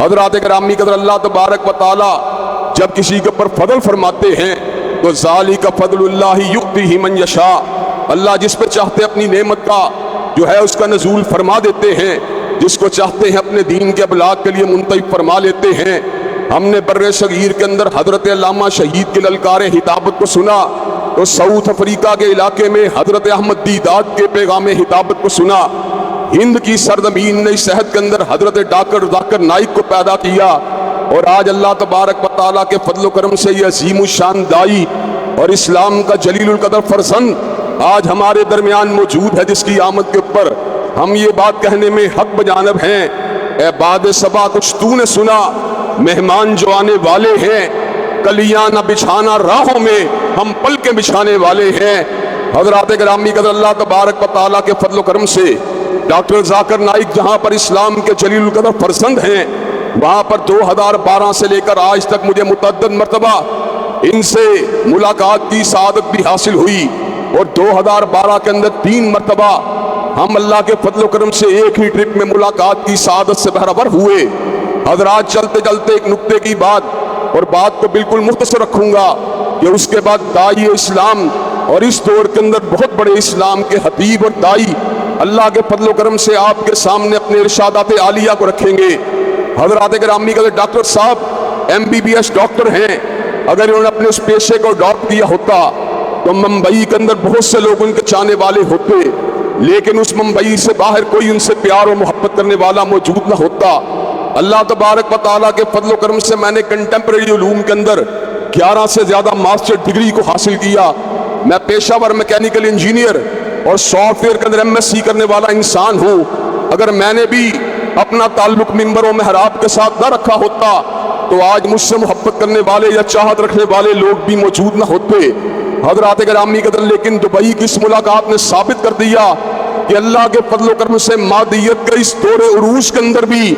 حضرات گرامی قدر اللہ تبارک و تعالی جب کسی کے اوپر فضل فرماتے ہیں تو ذالک فضل اللہ یؤتیہ من یشاء، اللہ جس پہ چاہتے اپنی نعمت کا جو ہے اس کا نزول فرما دیتے ہیں، جس کو چاہتے ہیں اپنے دین کے ابلاغ کے لیے منتخب فرما لیتے ہیں۔ ہم نے بر صغیر کے اندر حضرت علامہ شہید کے للکار خطابت کو سنا تو ساؤتھ افریقہ کے علاقے میں حضرت احمد دیدات کے پیغام خطابت کو سنا۔ ہند کی سرزمین نے اس صحت کے اندر حضرت ڈاکٹر ذاکر نائک کو پیدا کیا، اور آج اللہ تبارک و تعالیٰ کے فضل و کرم سے یہ عظیم الشان دائی اور اسلام کا جلیل القدر فرزند آج ہمارے درمیان موجود ہے، جس کی آمد کے اوپر ہم یہ بات کہنے میں حق بجانب ہیں، اے باد صبا کچھ تو نے سنا، مہمان جو آنے والے ہیں، کلیاں نہ بچھانا راہوں میں، ہم پل کے بچھانے والے ہیں۔ حضرات گرامی قدر اللہ تبارک و تعالیٰ کے فضل و کرم سے ڈاکٹر ذاکر نائک جہاں پر اسلام کے جلیل القدر فرزند ہیں، وہاں پر 2012 سے لے کر آج تک مجھے متعدد مرتبہ ان سے ملاقات کی سعادت بھی حاصل ہوئی، اور 2012 کے اندر 3 مرتبہ ہم اللہ کے فضل و کرم سے ایک ہی ٹرپ میں ملاقات کی سعادت سے بہرور ہوئے۔ حضرات چلتے چلتے ایک نقطے کی بات، اور بات کو بالکل مختصر رکھوں گا، کہ اس کے بعد دائی اسلام اور اس دور کے اندر بہت بڑے اسلام کے خطیب اور دائی اللہ کے فضل و کرم سے آپ کے سامنے اپنے ارشادات عالیہ کو رکھیں گے۔ حضرات گرامی کا ڈاکٹر صاحب MBBS ڈاکٹر ہیں، اگر انہوں نے اپنے اس پیشے کو ڈاپ کیا ہوتا تو ممبئی کے اندر بہت سے لوگ ان کے چاہنے والے ہوتے، لیکن اس ممبئی سے باہر کوئی ان سے پیار و محبت کرنے والا موجود نہ ہوتا۔ اللہ تبارک و تعالیٰ کے فضل و کرم سے میں نے کنٹمپریری علوم کے اندر 11 سے زیادہ ماسٹر ڈگری کو حاصل کیا۔ میں پیشہ ور میکینیکل انجینئر اور سافٹ ویئر کے اندر MSc کرنے والا انسان ہوں۔ اگر میں نے بھی اپنا تعلق منبر و محراب کے ساتھ نہ رکھا ہوتا تو آج مجھ سے محبت کرنے والے یا چاہت رکھنے والے لوگ بھی موجود نہ ہوتے۔ حضرات گرامی قدر لیکن دبئی کی اس ملاقات نے ثابت کر دیا کہ اللہ کے فضل و کرم سے مادیت کے اس دور عروج کے اندر بھی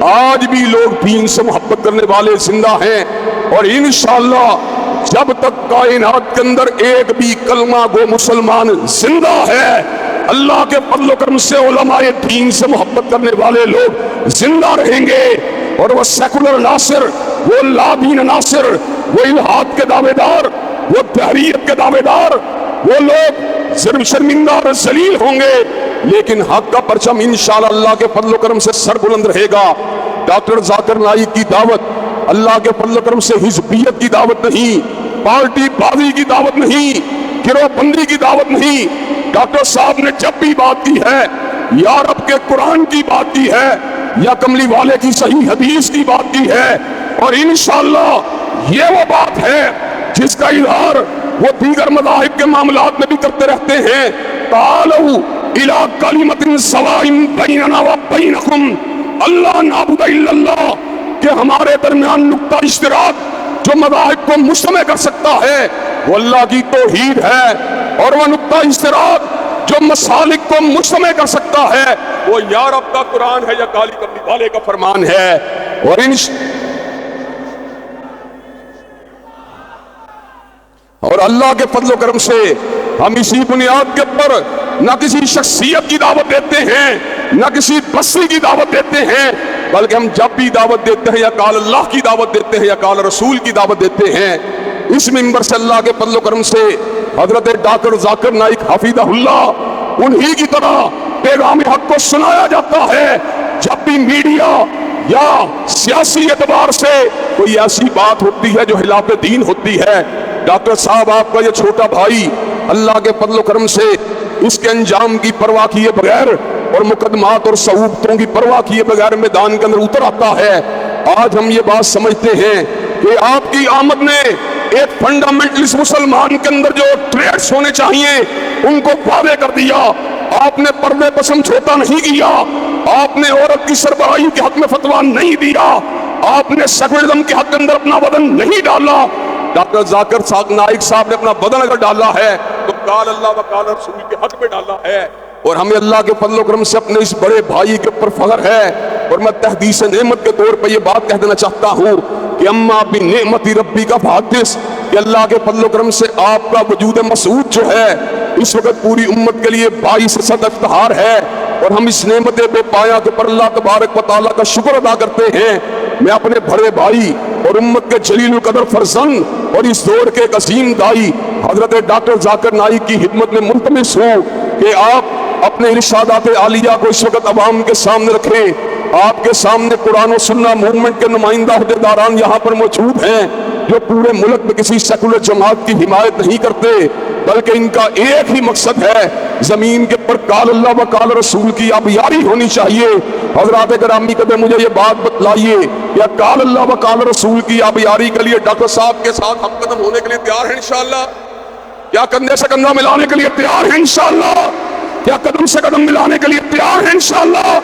آج بھی لوگ دین سے محبت کرنے والے زندہ ہیں، اور انشاءاللہ جب تک کائنات کے اندر ایک بھی کلمہ گو مسلمان زندہ ہے، اللہ کے فضل و کرم سے علماء دین سے محبت کرنے والے لوگ زندہ رہیں گے، اور وہ سیکولر ناصر، وہ لادین ناصر، وہ الہاد کے دعوے دار، وہ تحریت کے دعوے دار، وہ لوگ شرمندہ اور ذلیل ہوں گے، لیکن حق کا پرچم انشاءاللہ اللہ کے فضل و کرم سے سر بلند رہے گا۔ ڈاکٹر ذاکر نائک کی دعوت اللہ کے فضل و کرم سے حزبیت کی دعوت نہیں، پارٹی بازی کی دعوت نہیں، گروہ بندی کی دعوت نہیں۔ ڈاکٹر صاحب نے جب بھی بات کی ہے یا رب کے قرآن کی بات کی ہے یا کملی والے کی صحیح حدیث کی بات کی ہے، اور انشاءاللہ یہ وہ بات ہے جس کا اظہار وہ دیگر مذاہب کے معاملات میں بھی کرتے رہتے ہیں۔ تعالوا الی کلمۃ سواء بیننا و بینکم اللہ نعبد الا اللہ، کہ ہمارے درمیان نقطہ اشتراک جو مذاہب کو مجتمع کر سکتا ہے وہ اللہ کی توحید ہے، اور وہ نقطہ اشتراک جو مسالک کو مجتمع کر سکتا ہے وہ یا رب کا قرآن ہے یا کالی کملی والے کا فرمان ہے۔ اور اللہ کے فضل و کرم سے ہم اسی بنیاد کے اوپر نہ کسی شخصیت کی دعوت دیتے ہیں نہ کسی بستی کی دعوت دیتے ہیں، بلکہ ہم جب بھی دعوت دیتے ہیں یا قال اللہ کی دعوت دیتے ہیں یا قال رسول کی دعوت دیتے ہیں، اس منبر سے اللہ کے فضل و کرم سے حضرت ڈاکٹر ذاکر نائک حفیظہ اللہ انہی کی طرح پیغام حق کو سنایا جاتا ہے۔ جب بھی میڈیا یا سیاسی اعتبار سے کوئی ایسی بات ہوتی ہے جو خلاف دین ہوتی ہے، ڈاکٹر صاحب آپ کا یہ چھوٹا بھائی اللہ کے فضل و کرم سے اس کے انجام کی پرواہ کیے بغیر اور مقدمات اور صعوبتوں کی پرواہ کیے بغیر میدان کے اندر اتر آتا ہے۔ آج ہم یہ بات سمجھتے ہیں کہ آپ کی آمد نے ایک فنڈامنٹلسٹ مسلمان کے اندر جو ٹریٹس ہونے چاہیے ان کو واضح کر دیا۔ آپ نے پردے پر سمجھوتا نہیں کیا، آپ نے عورت کی سربراہی کے حق میں فتویٰ نہیں دیا، آپ نے سیکولرزم کے حق کے اندر اپنا بدن نہیں ڈالا۔ ڈاکٹر ذاکر نائک صاحب نے اپنا بدن اگر ڈالا ہے تو قال اللہ و قال رسول کے حق میں ڈالا ہے، اور ہمیں اللہ کے فضل و کرم سے اپنے اس بڑے بھائی کے اوپر فخر ہے۔ اور میں تحدیث نعمت کے طور پہ یہ بات کہہ دینا چاہتا ہوں کہ اما بنعمت ربی کا فحدث، کہ اللہ کے فضل و کرم سے آپ کا وجود مسعود جو ہے اس وقت پوری امت کے لیے باعث صد افتخار ہے، اور ہم اس نعمت بے پایا کے پر اللہ تبارک و تعالیٰ کا شکر ادا کرتے ہیں۔ میں اپنے بڑے بھائی اور امت کے جلیل القدر فرزند اور اس دور کے ایک عظیم دائی حضرت ڈاکٹر ذاکر نائک کی خدمت میں ملتمس ہوں کہ آپ اپنے ارشادات عالیہ کو اس وقت عوام کے سامنے رکھیں۔ آپ کے سامنے قرآن و سنہ موومنٹ کے نمائندہ عہدیداران یہاں پر موجود ہیں جو پورے ملک میں کسی سیکولر جماعت کی حمایت نہیں کرتے، بلکہ ان کا ایک ہی مقصد ہے، زمین کے پر قال اللہ و قال رسول کی آبیاری ہونی چاہیے۔ حضرات گرامی قدر مجھے یہ بات بتلائیے کہ قال اللہ و قال رسول کی آبیاری کے لیے ڈاکٹر صاحب کے ساتھ ہم قدم ہونے کے لیے تیار ہیں انشاءاللہ؟ کیا کندھے سے کندھا ملانے کے لیے تیار ہیں انشاءاللہ؟ کیا قدم سے قدم ملانے کے لیے تیار ہیں انشاءاللہ؟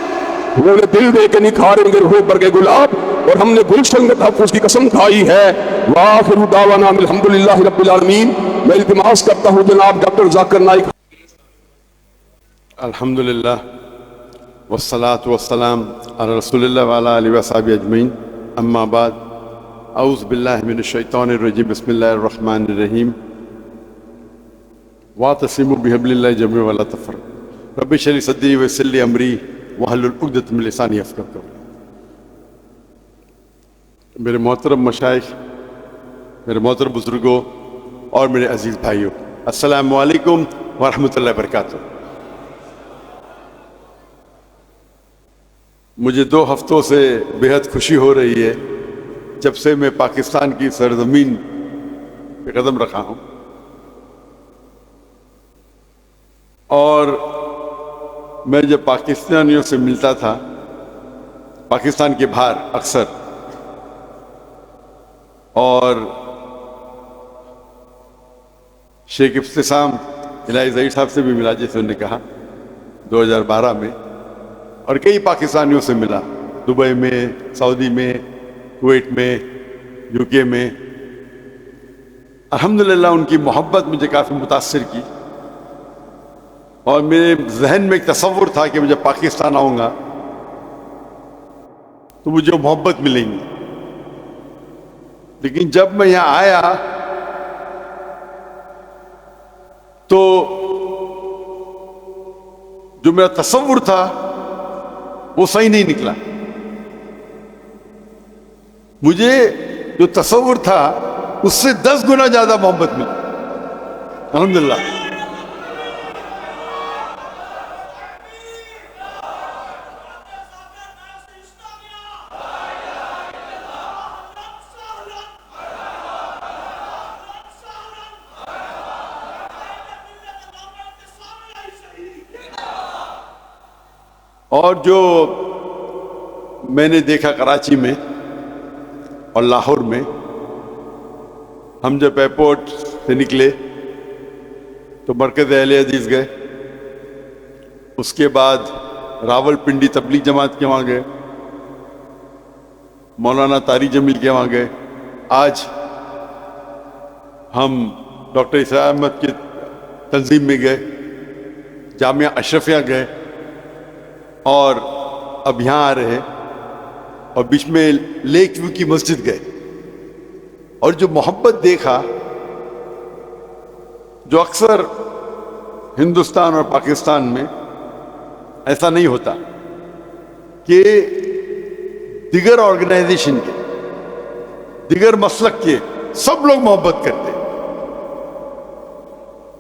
وہ دل دے کے نکھاریں گے روح پر کے گلاب، اور ہم نے گلشن کے تحفظ کی قسم کھائی ہے۔ وآخر دعوانا الحمدللہ رب العالمین۔ میں التماس کرتا ہوں جناب ڈاکٹر ذاکر نائک۔ الحمدللہ والصلاة والسلام علی رسول اللہ وعلی آلہ وصحبہ اجمعین، اما بعد، اعوذ باللہ من الشیطان الرجیم، بسم اللہ الرحمن الرحیم۔ واعتصموا بحبل اللہ جميعا ولا تفرقوا، رب اشرح لي صدری ویسر لی امری واحلل عقدۃ من لسانی یفقہوا قولی۔ میرے محترم مشائخ، میرے محترم بزرگوں اور میرے عزیز بھائیوں، السلام علیکم ورحمۃ اللہ وبرکاتہ۔ مجھے 2 ہفتوں سے بہت خوشی ہو رہی ہے جب سے میں پاکستان کی سرزمین پہ قدم رکھا ہوں، اور میں جب پاکستانیوں سے ملتا تھا پاکستان کے باہر اکثر، اور شیخ ابتسام الہی ظہیر صاحب سے بھی ملا جیسے انہوں نے کہا 2012 میں، اور کئی پاکستانیوں سے ملا، دبئی میں، سعودی میں، کویت میں، یو کے میں۔ الحمدللہ ان کی محبت مجھے کافی متاثر کی، اور میرے ذہن میں ایک تصور تھا کہ میں جب پاکستان آؤں گا تو مجھے محبت ملیں گی، لیکن جب میں یہاں آیا تو جو میرا تصور تھا وہ صحیح نہیں نکلا۔ مجھے جو تصور تھا اس سے 10 گنا زیادہ محبت ملی، الحمدللہ۔ اور جو میں نے دیکھا کراچی میں اور لاہور میں، ہم جب ایئرپورٹ سے نکلے تو مرکز اہل حدیث گئے، اس کے بعد راول پنڈی تبلیغ جماعت کے وہاں گئے، مولانا طاری جمیل کے وہاں گئے، آج ہم ڈاکٹر اسرار احمد کی تنظیم میں گئے، جامعہ اشرفیہ گئے، اور اب یہاں آ رہے ہیں، اور بیچ میں لیک ویو کی مسجد گئے، اور جو محبت دیکھا جو اکثر ہندوستان اور پاکستان میں ایسا نہیں ہوتا کہ دیگر آرگنائزیشن کے، دیگر مسلک کے سب لوگ محبت کرتے ہیں۔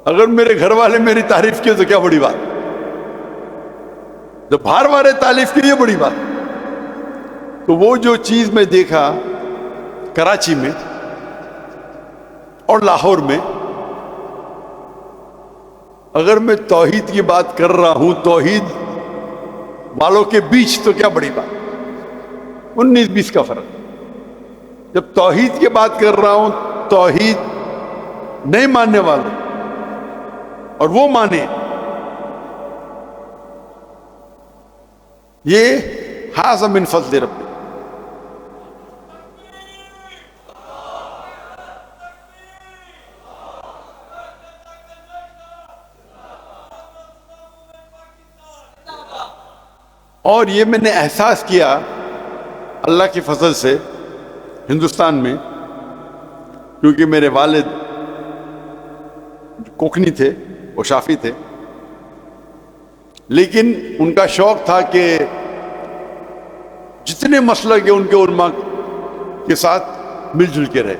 اگر میرے گھر والے میری تعریف کی تو کیا بڑی بات، جب باہر والے تعریف کی یہ بڑی بات۔ تو وہ جو چیز میں دیکھا کراچی میں اور لاہور میں، اگر میں توحید کی بات کر رہا ہوں توحید والوں کے بیچ، تو کیا بڑی بات، 19-20 کا فرق۔ جب توحید کی بات کر رہا ہوں توحید نہیں ماننے والے اور وہ مانے، یہ ھذا من فضل ربی۔ اور یہ میں نے احساس کیا اللہ کے فضل سے ہندوستان میں، کیونکہ میرے والد کوکنی تھے، وہ شافی تھے، لیکن ان کا شوق تھا کہ جتنے مسلک ہیں ان کے علماء کے ساتھ مل جل کے رہے.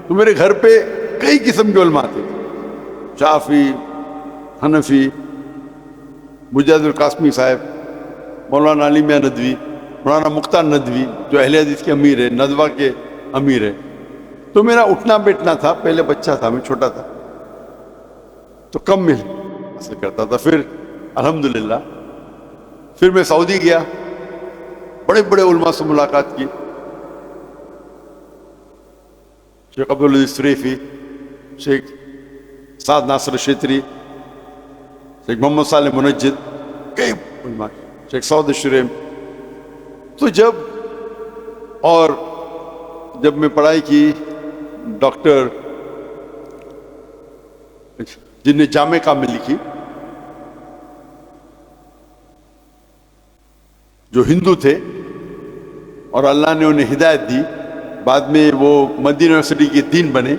تو میرے گھر پہ کئی قسم کے علماء تھے، شافعی، حنفی، مجاہد القاسمی صاحب، مولانا علی میاں ندوی، مولانا مختار ندوی جو اہل حدیث کے امیر ہے، ندوہ کے امیر ہے. تو میرا اٹھنا بیٹھنا تھا، پہلے بچہ تھا میں، چھوٹا تھا تو کم مل حاصل کرتا تھا. پھر الحمدللہ پھر میں سعودی گیا، بڑے بڑے علماء سے ملاقات کی، شیخ عبدالعزیز سریفی، شیخ سعد ناصر الشیطری، شیخ محمد صالح منجد، کئی علماء، شیخ سعود الشریم. تو جب میں پڑھائی کی، ڈاکٹر جن نے جامع کامل لکھی، جو ہندو تھے اور اللہ نے انہیں ہدایت دی، بعد میں وہ مدینہ یونیورسٹی کے دین بنے،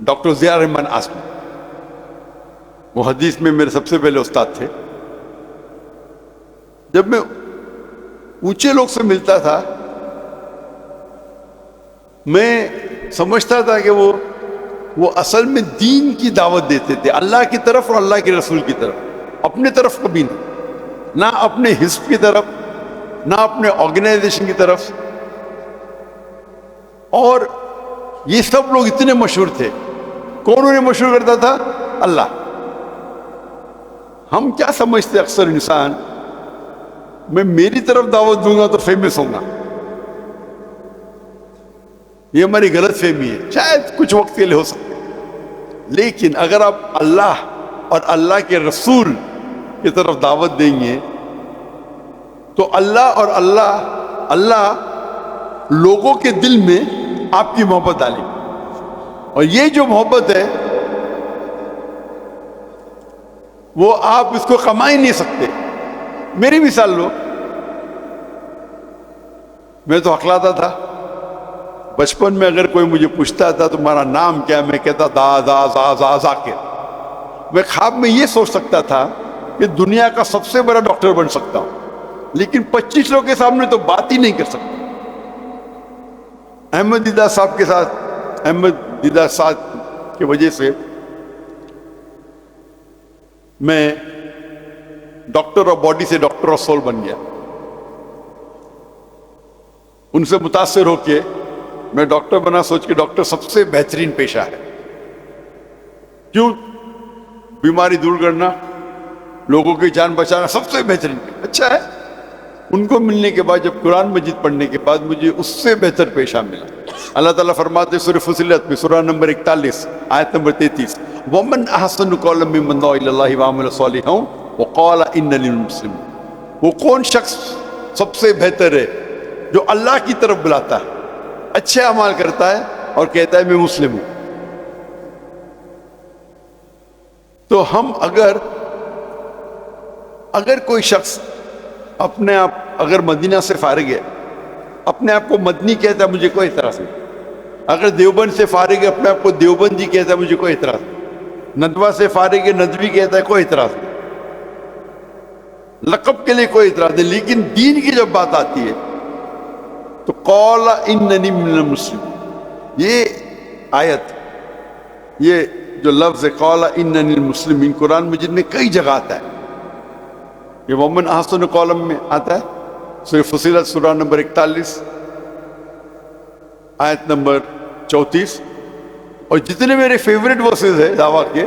ڈاکٹر ضیاء الرحمن آسمی. وہ حدیث میں میرے سب سے پہلے استاد تھے. جب میں اونچے لوگ سے ملتا تھا، میں سمجھتا تھا کہ وہ اصل میں دین کی دعوت دیتے تھے، اللہ کی طرف اور اللہ کے رسول کی طرف، اپنے طرف کبھی نہیں، نہ اپنے حزب کی طرف، نہ اپنے آرگنائزیشن کی طرف. اور یہ سب لوگ اتنے مشہور تھے. کون انہیں مشہور کرتا تھا؟ اللہ. ہم کیا سمجھتے اکثر انسان، میں میری طرف دعوت دوں گا تو فیمس ہوں گا. یہ ہماری غلط فہمی ہے، شاید کچھ وقت کے لیے ہو سکتے، لیکن اگر آپ اللہ اور اللہ کے رسول کی طرف دعوت دیں گے تو اللہ اور اللہ لوگوں کے دل میں آپ کی محبت ڈالے گی. اور یہ جو محبت ہے وہ آپ اس کو کما ہی نہیں سکتے. میری مثال لو، میں تو ہکلاتا تھا بچپن میں. اگر کوئی مجھے پوچھتا تھا تمہارا نام کیا، میں کہتا دا ذاکر. میں خواب میں یہ سوچ سکتا تھا کہ دنیا کا سب سے بڑا ڈاکٹر بن سکتا ہوں، لیکن 25 لوگوں کے سامنے تو بات ہی نہیں کر سکتا. احمد دیدار صاحب کے ساتھ، احمد دیدار صاحب کی وجہ سے میں ڈاکٹر آف باڈی سے ڈاکٹر آف سول بن گیا. ان سے متاثر ہو کے میں ڈاکٹر بنا، سوچ کے ڈاکٹر سب سے بہترین پیشہ ہے. کیوں؟ بیماری دور کرنا، لوگوں کی جان بچانا سب سے بہترین اچھا ہے. ان کو ملنے کے بعد، جب قرآن مجید پڑھنے کے بعد، مجھے اس سے بہتر پیشہ ملا. اللہ تعالیٰ فرماتے سورہ فصلت میں، سورہ نمبر 41 آیت نمبر 33، وَمَنْ أَحْسَنُ قَوْلًا مِّمَّنْ دَعَا إِلَى اللَّهِ وَعَمِلَ صَالِحًا وَقَالَ إِنَّنِي مِنَ الْمُسْلِمِينَ. وہ کون شخص سب سے بہتر ہے جو اللہ کی طرف بلاتا ہے، اچھے اعمال کرتا ہے اور کہتا ہے میں مسلم ہوں. تو ہم اگر کوئی شخص اپنے آپ اگر مدینہ سے فارغ ہے، اپنے آپ کو مدنی کہتا ہے، مجھے کوئی اعتراض نہیں. اگر دیوبند سے فارغ ہے، اپنے آپ کو دیوبندی کہتا ہے، مجھے کوئی اعتراض نہیں. ندوہ سے فارغ ہے، ندوی کہتا ہے، کوئی اعتراض نہیں. لقب کے لیے کوئی اعتراض نہیں. لیکن دین کی جب بات آتی ہے تو قال اننی من المسلم، یہ آیت، یہ جو لفظ ہے قال اننی المسلمین، قرآن مجید میں کئی جگہ آتا ہے. یہ ومن احسن قولا میں آتا ہے، سورہ فصلت سورہ نمبر 41 آیت نمبر 34. اور جتنے میرے فیوریٹ ورسز ہیں دعویٰ کے،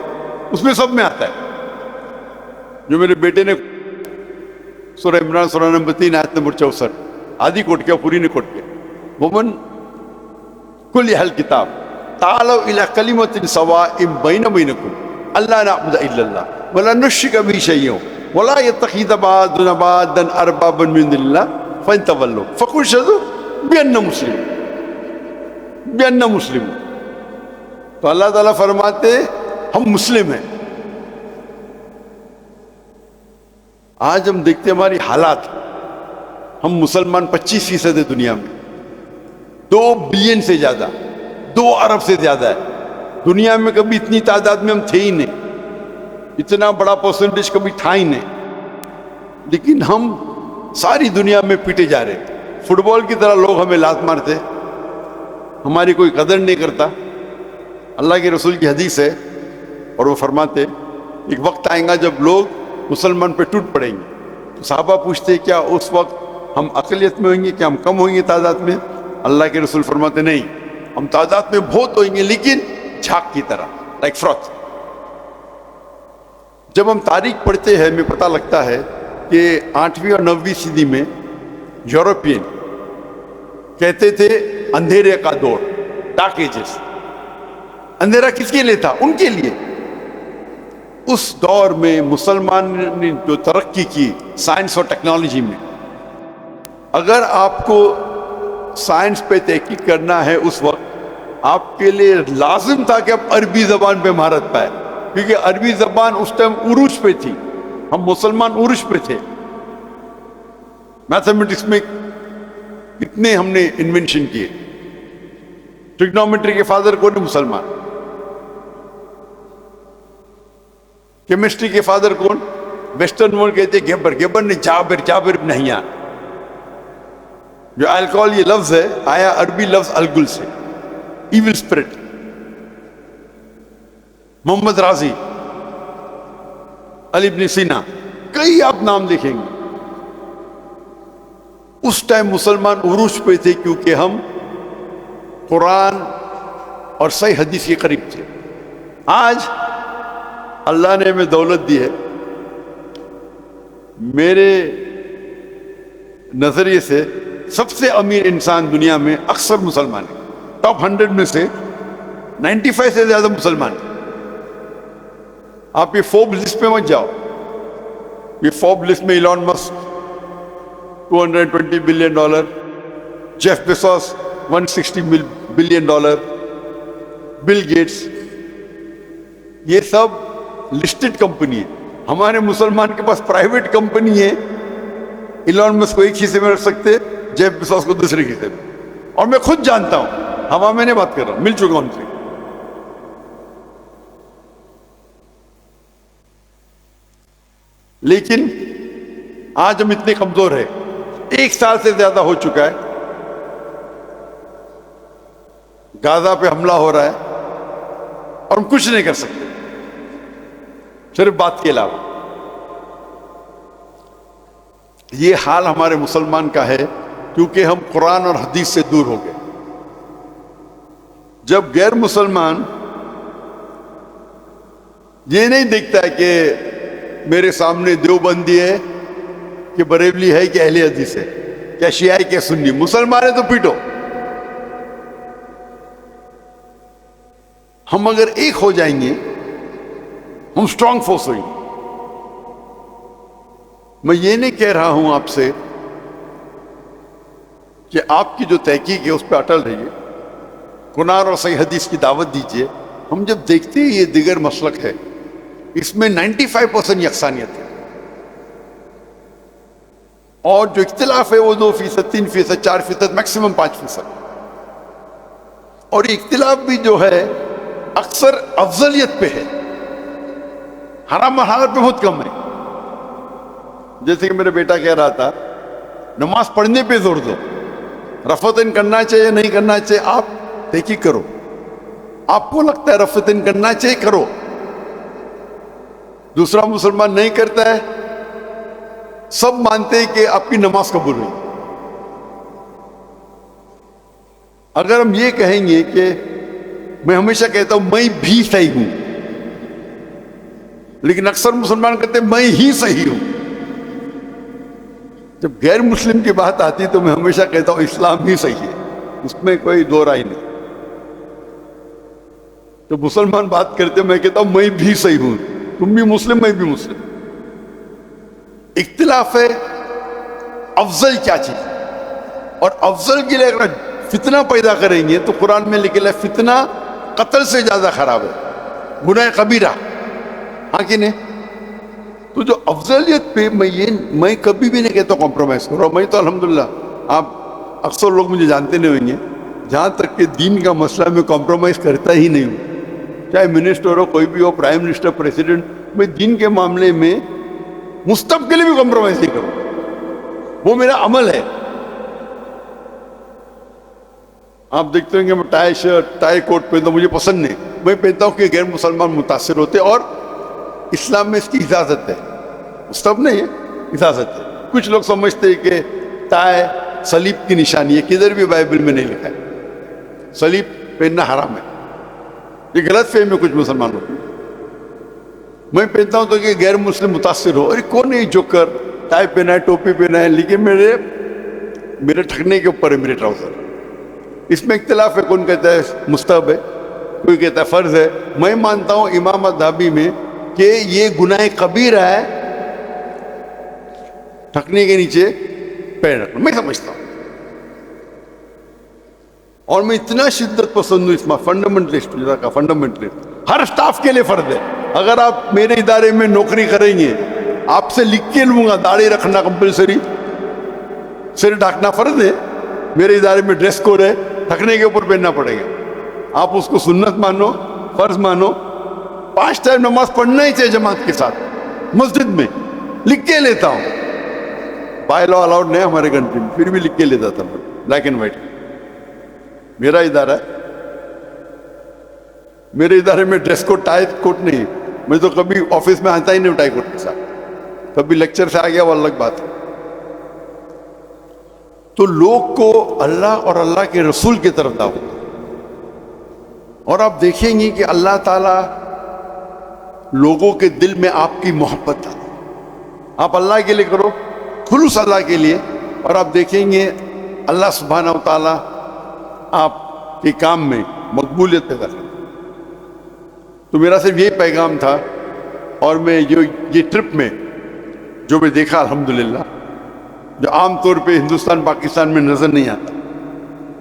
اس میں سب میں آتا ہے. جو میرے بیٹے نے سورہ عمران سورہ نمبر 3 آیت نمبر 64 آدھی کوٹ کیا، پوری نے کوٹ کیا. ومن کل اہل کتاب تعالوا الی کلمۃ سواء بین بینکم الا نعبد الا اللہ ولا نشرک بہ شیئا ولا یتخذ بعضنا بعضا اربابا من دون اللہ فان تولوا فقولوا اشہدوا بأننا مسلمون. تو اللہ تعالیٰ فرماتے ہم مسلم ہیں. آج ہم دیکھتے ہماری حالات، ہم مسلمان 25% ہے دنیا میں، 2 بلین سے زیادہ، 2 ارب سے زیادہ ہے دنیا میں. کبھی اتنی تعداد میں ہم تھے ہی نہیں، اتنا بڑا پرسنٹیج کبھی تھا ہی نہیں. لیکن ہم ساری دنیا میں پیٹے جا رہے. فٹ بال کی طرح لوگ ہمیں لات مارتے، ہماری کوئی قدر نہیں کرتا. اللہ کے رسول کی حدیث ہے اور وہ فرماتے ایک وقت آئے گا جب لوگ مسلمان پہ ٹوٹ پڑیں گے. تو صحابہ پوچھتے کیا اس وقت ہم اقلیت میں ہوئیں گے, کیا ہم کم ہوئیں گے تعداد میں؟ اللہ کے رسول فرماتے نہیں, ہم تعداد میں بہت ہوئیں گے لیکن جھاگ کی طرح, لائک فروت. جب ہم تاریخ پڑھتے ہیں ہمیں پتہ لگتا ہے کہ 8ویں اور 9ویں صدی میں یورپین کہتے تھے اندھیرے کا دور, ڈارک ایجز. اندھیرا کس کے لیے تھا؟ ان کے لیے. اس دور میں مسلمان نے جو ترقی کی سائنس اور ٹیکنالوجی میں, اگر آپ کو سائنس پہ تحقیق کرنا ہے اس وقت آپ کے لیے لازم تھا کہ آپ عربی زبان پہ مہارت پائے, کیونکہ عربی زبان اس ٹائم عروج پہ تھی. ہم مسلمان عروج پہ تھے. میتھمیٹکس میں کتنے ہم نے انوینشن کیے. ٹریگنومیٹری کے فادر کون ہے؟ مسلمان. کیمسٹری کے فادر کون؟ ویسٹرن ورلڈ کہتے ہیں گیبر. گیبر نے جابر ابن حیان. جو الکوہول یہ لفظ ہے آیا عربی لفظ الگل سے, ایول اسپرٹ. محمد رازی, علی ابن سینا, کئی آپ نام دیکھیں گے. اس ٹائم مسلمان عروج پہ تھے کیونکہ ہم قرآن اور صحیح حدیث کے قریب تھے. آج اللہ نے ہمیں دولت دی ہے. میرے نظریے سے سب سے امیر انسان دنیا میں اکثر مسلمان ہیں. ٹاپ 100 میں سے 95 سے زیادہ مسلمان ہیں. آپ یہ فوربس لسٹ پہ مت جاؤ. یہ فوربس لسٹ میں Elon Musk $220 billion, Jeff Bezos $160 billion, Bill Gates, یہ سب لسٹڈ کمپنی ہے. ہمارے مسلمان کے پاس پرائیویٹ کمپنی ہے. ایلون مسک کو ایک حصے میں رکھ سکتے, جیف بیزوس کو دوسرے حصے میں. اور میں خود جانتا ہوں, ہوا میں نہیں بات کر رہا ہوں, مل چکا ہوں ان سے. لیکن آج ہم اتنے کمزور ہیں. 1 سال سے زیادہ ہو چکا ہے غازہ پہ حملہ ہو رہا ہے اور ہم کچھ نہیں کر سکتے صرف بات کے علاوہ. یہ حال ہمارے مسلمان کا ہے کیونکہ ہم قرآن اور حدیث سے دور ہو گئے. جب غیر مسلمان یہ نہیں دیکھتا ہے کہ میرے سامنے دیوبندی ہے کہ بریلوی ہے کہ اہل حدیث ہے, کیا شیعہ کیا سنی, مسلمان ہے تو پیٹو. ہم اگر ایک ہو جائیں گے ہم اسٹرانگ فورس ہوئیں گے. میں یہ نہیں کہہ رہا ہوں آپ سے کہ آپ کی جو تحقیق ہے اس پہ اٹل رہیے, قرآن اور صحیح حدیث کی دعوت دیجیے. ہم جب دیکھتے ہیں یہ دیگر مسلک ہے, اس میں 95% یکسانیت ہے, اور جو اختلاف ہے وہ 2%, 3%, 4%, میکسیمم 5%. اور یہ اختلاف بھی جو ہے اکثر افضلیت پہ ہے, حرام حالت پہ بہت کم ہے. جیسے کہ میرا بیٹا کہہ رہا تھا نماز پڑھنے پہ زور دو, رفعتین کرنا چاہیے نہیں کرنا چاہیے آپ تحقیق کرو. آپ کو لگتا ہے رفعتین کرنا چاہیے کرو, دوسرا مسلمان نہیں کرتا ہے, سب مانتے ہیں کہ آپ کی نماز قبول ہوئی. اگر ہم یہ کہیں گے کہ میں ہمیشہ کہتا ہوں میں بھی صحیح ہوں, لیکن اکثر مسلمان کہتے ہیں میں ہی صحیح ہوں. جب غیر مسلم کی بات آتی ہے تو میں ہمیشہ کہتا ہوں اسلام ہی صحیح ہے, اس میں کوئی دو رائے نہیں. جب مسلمان بات کرتے میں کہتا ہوں میں بھی صحیح ہوں, تم بھی مسلم میں بھی مسلم. اختلاف ہے افضل کیا چیز, اور افضل کے لیے اگر فتنہ پیدا کریں گے تو قرآن میں لکھا ہے فتنہ قتل سے زیادہ خراب ہے, گناہ کبیرہ. ہاں کہ نہیں؟ تو جو افضلیت پہ میں کبھی بھی نہیں کہتا کمپرومائز کرو. میں تو الحمدللہ, آپ اکثر لوگ مجھے جانتے نہیں ہوئیں گے, جہاں تک کہ دین کا مسئلہ میں کمپرومائز کرتا ہی نہیں ہوں. چاہے منسٹر ہو, کوئی بھی ہو, پرائم منسٹر, پریزیڈنٹ, میں دین کے معاملے میں مستقبل کے لیے بھی کمپرومائز نہیں کروں, وہ میرا عمل ہے. آپ دیکھتے ہیں کہ میں ٹائی شرٹ ٹائی کوٹ پہنتا ہوں، مجھے پسند نہیں، میں پہنتا ہوں کہ غیر مسلمان متاثر ہوتے، اور اسلام میں اس کی اجازت ہے، سب نہیں ہے، اجازت ہے۔ کچھ لوگ سمجھتے ہیں کہ ٹائی صلیب کی نشانی ہے، کدھر بھی بائبل میں نہیں لکھا ہے صلیب پہننا حرام ہے، یہ غلط فہمی ہے کچھ مسلمانوں کی۔ میں پہنتا ہوں تو کہ غیر مسلم متاثر ہو، ارے کون ہے جوکر ٹائی پہنا ہے ٹوپی پہنا ہے، لیکن میرے ٹھکنے کے اوپر ہے میرے ٹراؤزر۔ اس میں اختلاف ہے، کون کہتا ہے مستحب ہے، کوئی کہتا ہے فرض ہے۔ میں مانتا ہوں امام الذہبی میں کہ یہ گناہ کبیرہ ہے ٹھکنے کے نیچے پیر رکھنا، میں سمجھتا ہوں، اور میں اتنا شدت پسند ہوں اس میں، فنڈامنٹلسٹ کا فنڈامنٹلسٹ، ہر سٹاف کے لیے فرض ہے۔ اگر آپ میرے ادارے میں نوکری کریں گے، آپ سے لکھ کے لوں گا داڑھی رکھنا کمپلسری، سر ڈھانکنا فرض ہے، میرے ادارے میں ڈریس کوڈ ہے، ٹھکنے کے اوپر پہننا پڑے گا۔ آپ اس کو سنت مانو، فرض مانو، 5 ٹائم نماز پڑھنا ہی چاہیے جماعت کے ساتھ، مسجد میں لکھ کے لیتا ہوں، بائی لا الاؤڈ نہیں ہمارے کنٹری میں، پھر بھی لکھ کے لیتا تھا میں، بلیک اینڈ وائٹ۔ میرا ادارہ ہے، میرے ادارے میں ڈریس کوڈ ٹائی کوٹ نہیں، میں تو کبھی آفس میں آتا ہی نہیں ٹائی کوٹ کے ساتھ، کبھی لیکچر سے آ گیا وہ الگ بات ہے۔ تو لوگ کو اللہ اور اللہ کے رسول کی طرف دعوت، اور آپ دیکھیں گے کہ اللہ تعالیٰ لوگوں کے دل میں آپ کی محبت ڈالے، آپ اللہ کے لیے کرو، خلوص اللہ کے لیے، اور آپ دیکھیں گے اللہ سبحانہ و تعالیٰ آپ کے کام میں مقبولیت پیدا کرے۔ تو میرا صرف یہ پیغام تھا، اور میں یہ ٹرپ میں جو میں دیکھا الحمدللہ، جو عام طور پہ ہندوستان پاکستان میں نظر نہیں آتا،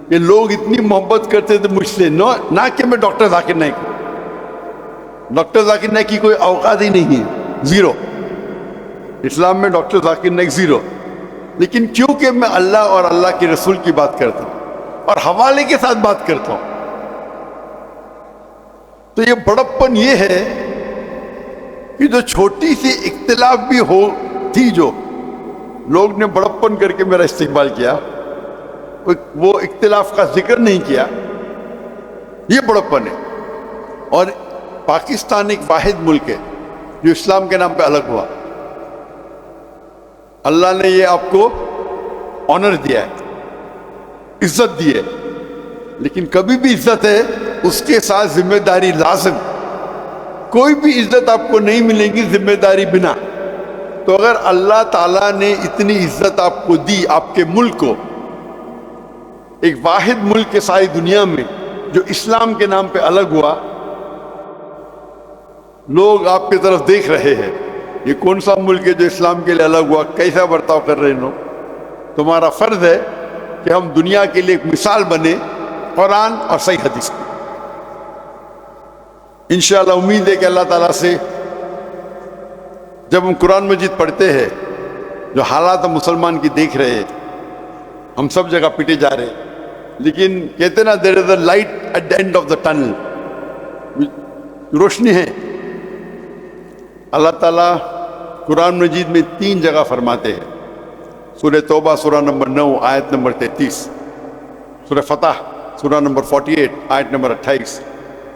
کہ لوگ اتنی محبت کرتے تھے مجھ سے، نہ کہ میں ڈاکٹر ذاکر نائک ہوں، ڈاکٹر ذاکر نائک کی کوئی اوقات ہی نہیں ہے، زیرو، اسلام میں ڈاکٹر ذاکر نائک زیرو، لیکن کیونکہ میں اللہ اور اللہ کے رسول کی بات کرتا ہوں اور حوالے کے ساتھ بات کرتا ہوں، تو یہ بڑپن یہ ہے کہ جو چھوٹی سی اختلاف بھی ہو تھی، جو لوگ نے بڑپن کر کے میرا استقبال کیا، وہ اختلاف کا ذکر نہیں کیا، یہ بڑپن ہے۔ اور پاکستان ایک واحد ملک ہے جو اسلام کے نام پہ الگ ہوا، اللہ نے یہ آپ کو آنر دیا ہے، عزت دی ہے، لیکن کبھی بھی عزت ہے اس کے ساتھ ذمہ داری لازم، کوئی بھی عزت آپ کو نہیں ملے گی ذمہ داری بنا۔ تو اگر اللہ تعالیٰ نے اتنی عزت آپ کو دی، آپ کے ملک کو، ایک واحد ملک کے ساری دنیا میں جو اسلام کے نام پہ الگ ہوا، لوگ آپ کی طرف دیکھ رہے ہیں، یہ کون سا ملک ہے جو اسلام کے لیے الگ ہوا، کیسا برتاؤ کر رہے ہیں لوگ۔ تمہارا فرض ہے کہ ہم دنیا کے لیے ایک مثال بنے قرآن اور صحیح حدیث کی۔ انشاءاللہ امید ہے کہ اللہ تعالیٰ سے جب ہم قرآن مجید پڑھتے ہیں، جو حالات ہم مسلمان کی دیکھ رہے ہیں، ہم سب جگہ پٹے جا رہے ہیں، لیکن کہتے نا there is a light at the end of the tunnel, روشنی ہے۔ اللہ تعالیٰ قرآن مجید میں 3 جگہ فرماتے ہیں، سورہ توبہ سورہ نمبر 9 آیت نمبر 33، سورہ فتح سورہ نمبر 48 آیت نمبر 28،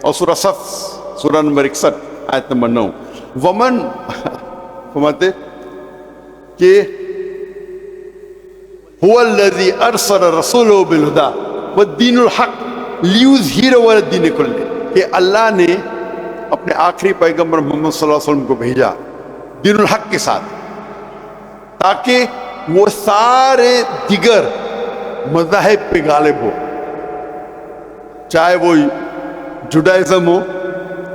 اور سورہ صف سورہ نمبر 61 آیت نمبر 9۔ ومن فرماتے کہ هو الذی ارسل رسولہ بالہدی والدین الحق لیظہرہ علی الدین کلہ، کہ اللہ نے اپنے آخری پیغمبر محمد صلی اللہ علیہ وسلم کو بھیجا دین الحق کے ساتھ، تاکہ وہ سارے دیگر مذاہب پہ غالب ہو، چاہے وہ جوڈائزم ہو،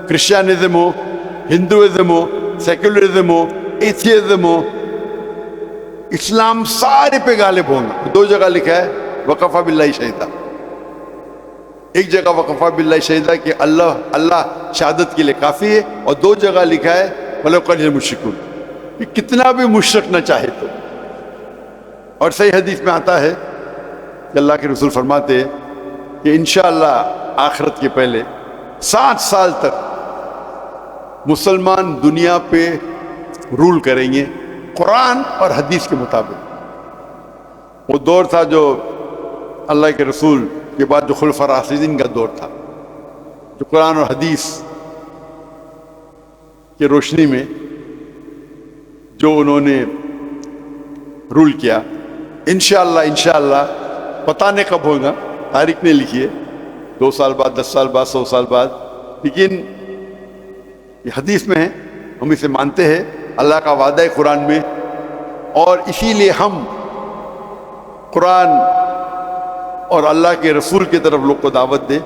کرسچینزم ہو، ہندوازم ہو، سیکولرزم ہو، ایتھیزم ہو، اسلام سارے پہ غالب ہوں گے۔ 2 جگہ لکھا ہے وکفیٰ باللہ شہیدا، ایک جگہ وکفیٰ باللہ شہیدا کہ اللہ شہادت کے لیے کافی ہے، اور 2 جگہ لکھا ہے وَلَوْ قَرِحَ الْمُشْرِكُونَ، کہ کتنا بھی مشرک نہ چاہے تو۔ اور صحیح حدیث میں آتا ہے کہ اللہ کے رسول فرماتے ہیں کہ انشاءاللہ آخرت کے پہلے 7 سال تک مسلمان دنیا پہ رول کریں گے قرآن اور حدیث کے مطابق۔ وہ دور تھا جو اللہ کے رسول کے بعد جو خلفاء راشدین کا دور تھا، جو قرآن اور حدیث کی روشنی میں جو انہوں نے رول کیا، انشاءاللہ پتہ نہیں کب ہوگا، تاریخ نے لکھی ہے، 2 سال بعد، 10 سال بعد، 100 سال بعد، لیکن یہ حدیث میں ہے، ہم اسے مانتے ہیں، اللہ کا وعدہ ہے قرآن میں، اور اسی لیے ہم قرآن اور اللہ کے رسول کی طرف لوگ کو دعوت دیں،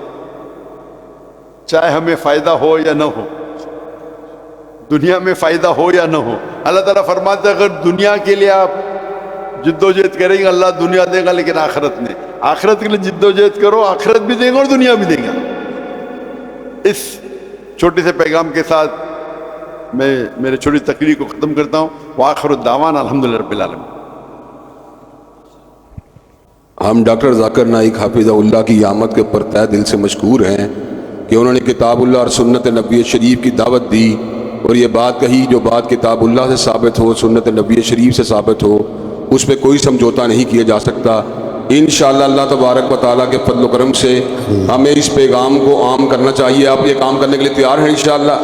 چاہے ہمیں فائدہ ہو یا نہ ہو، دنیا میں فائدہ ہو یا نہ ہو۔ اللہ تعالیٰ فرماتے ہیں اگر دنیا کے لیے آپ جد و جہد کریں گے اللہ دنیا دے گا، لیکن آخرت کے لیے جد و جہد کرو، آخرت بھی دے گا اور دنیا بھی دے گا۔ اس چھوٹے سے پیغام کے ساتھ میں میرے چھوٹی تقریر کو ختم کرتا ہوں۔ وآخر الدعوانا الحمدللہ رب العالمین۔ ہم ڈاکٹر ذاکر نائک حافظہ اللہ کی آمد کے پر تہ دل سے مشکور ہیں کہ انہوں نے کتاب اللہ اور سنت نبی شریف کی دعوت دی، اور یہ بات کہی جو بات کتاب اللہ سے ثابت ہو، سنت نبی شریف سے ثابت ہو، اس پہ کوئی سمجھوتا نہیں کیا جا سکتا۔ انشاءاللہ اللہ تبارک و تعالیٰ کے فضل و کرم سے ہمیں اس پیغام کو عام کرنا چاہیے۔ آپ یہ کام کرنے کے لیے تیار ہیں انشاءاللہ؟